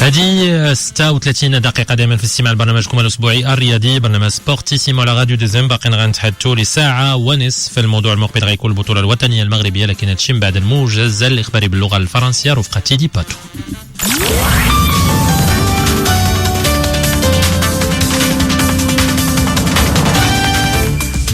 هذه 36 دقيقة دائما في استماع لبرنامجكم الأسبوعي الرياضي برنامج سبورتيسيمو على راديو ديزم. باقي غنتحدثوا لساعة ونصف. الموضوع المقبل غيكون البطولة الوطنية المغربية، لكن هادشي من بعد الموجز الإخباري باللغة الفرنسية رفقة تيدي باتو.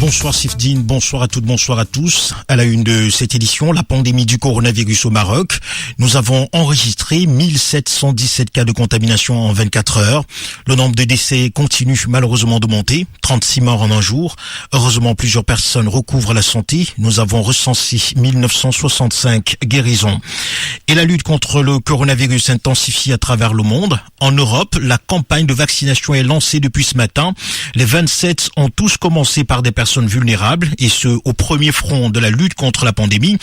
Bonsoir Sifdine, bonsoir à toutes, bonsoir à tous. À la une de cette édition, la pandémie du coronavirus au Maroc. Nous avons enregistré 1717 cas de contamination en 24 heures. Le nombre de décès continue malheureusement de monter, 36 morts en un jour. Heureusement, plusieurs personnes recouvrent la santé. Nous avons recensé 1965 guérisons. Et la lutte contre le coronavirus s'intensifie à travers le monde. En Europe, la campagne de vaccination est lancée depuis ce matin. Les 27 ont tous commencé par des personnes vulnérables, et ce, au premier front de la lutte contre la pandémie.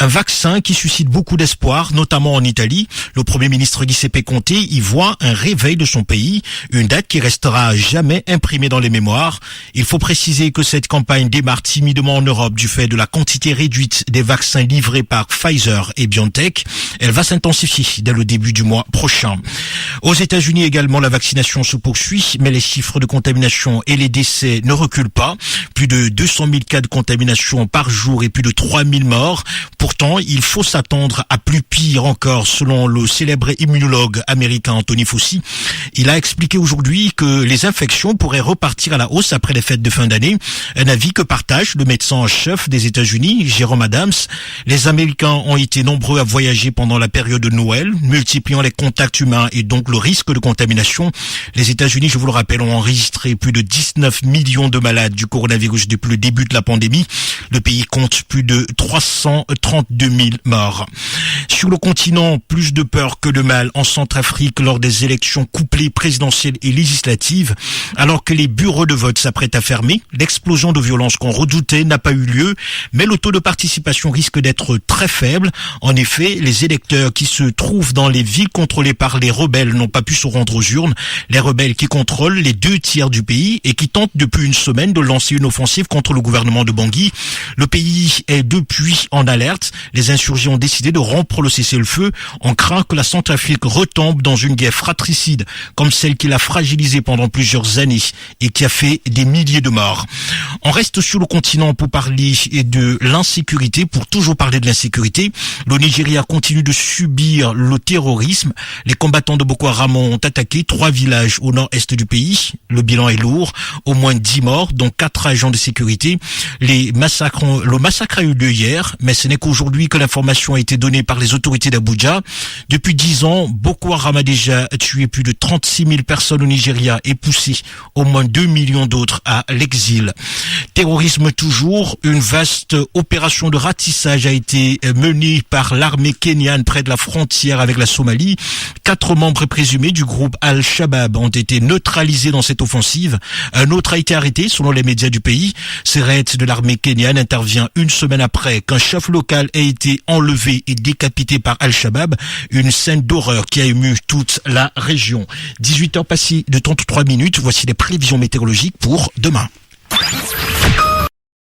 Un vaccin qui suscite beaucoup d'espoir, notamment en Italie. Le Premier ministre Giuseppe Conte y voit un réveil de son pays, une date qui restera à jamais imprimée dans les mémoires. Il faut préciser que cette campagne démarre timidement en Europe du fait de la quantité réduite des vaccins livrés par Pfizer et BioNTech. Elle va s'intensifier dès le début du mois prochain. Aux États-Unis également, la vaccination se poursuit, mais les chiffres de contamination et les décès ne reculent pas. Plus de 200 000 cas de contamination par jour et plus de 3 000 morts. Pourtant, il faut s'attendre à plus pire encore, selon le célèbre immunologue américain Anthony Fauci. Il a expliqué aujourd'hui que les infections pourraient repartir à la hausse après les fêtes de fin d'année. Un avis que partage le médecin en chef des États-Unis, Jérôme Adams. Les Américains ont été nombreux à voyager pendant la période de Noël, multipliant les contacts humains et donc le risque de contamination. Les États-Unis, je vous le rappelle, ont enregistré plus de 19 millions de malades du coronavirus depuis le début de la pandémie. Le pays compte plus de 332 000 morts. Sur le continent, plus de peur que de mal en Centrafrique lors des élections couplées présidentielles et législatives. Alors que les bureaux de vote s'apprêtent à fermer, l'explosion de violence qu'on redoutait n'a pas eu lieu, mais le taux de participation risque d'être très faible. En effet, les électeurs qui se trouvent dans les villes contrôlées par les rebelles n'ont pas pu se rendre aux urnes. Les rebelles qui contrôlent les 2/3 du pays et qui tentent depuis une semaine de lancer une offensive contre le gouvernement de Bangui. Le pays est depuis en alerte. Les insurgés ont décidé de rompre le cessez-le-feu. On craint que la Centrafrique retombe dans une guerre fratricide comme celle qui l'a fragilisée pendant plusieurs années et qui a fait des milliers de morts. On reste sur le continent pour parler de l'insécurité, pour toujours parler de l'insécurité. Le Nigeria continue de subir le terrorisme. Les combattants de Boko Haram ont attaqué 3 villages au nord-est du pays. Le bilan est lourd. Au moins 10 morts, dont 4 agents de sécurité. Le massacre a eu lieu hier, mais ce n'est qu'aujourd'hui que l'information a été donnée par les autorités d'Abuja. Depuis 10 ans, Boko Haram a déjà tué plus de 36 000 personnes au Nigeria et poussé au moins 2 millions d'autres à l'exil. Terrorisme toujours, une vaste opération de ratissage a été menée par l'armée kenyane près de la frontière avec la Somalie. 4 membres présumés du groupe Al-Shabaab ont été neutralisés dans cette offensive. Un autre a été arrêté selon les médias du pays. Ce raid de l'armée kenyane intervient une semaine après qu'un chef local ait été enlevé et décapité par Al-Shabaab. Une scène d'horreur qui a ému toute la région. 18h passées de 33 minutes. Voici les prévisions météorologiques pour demain.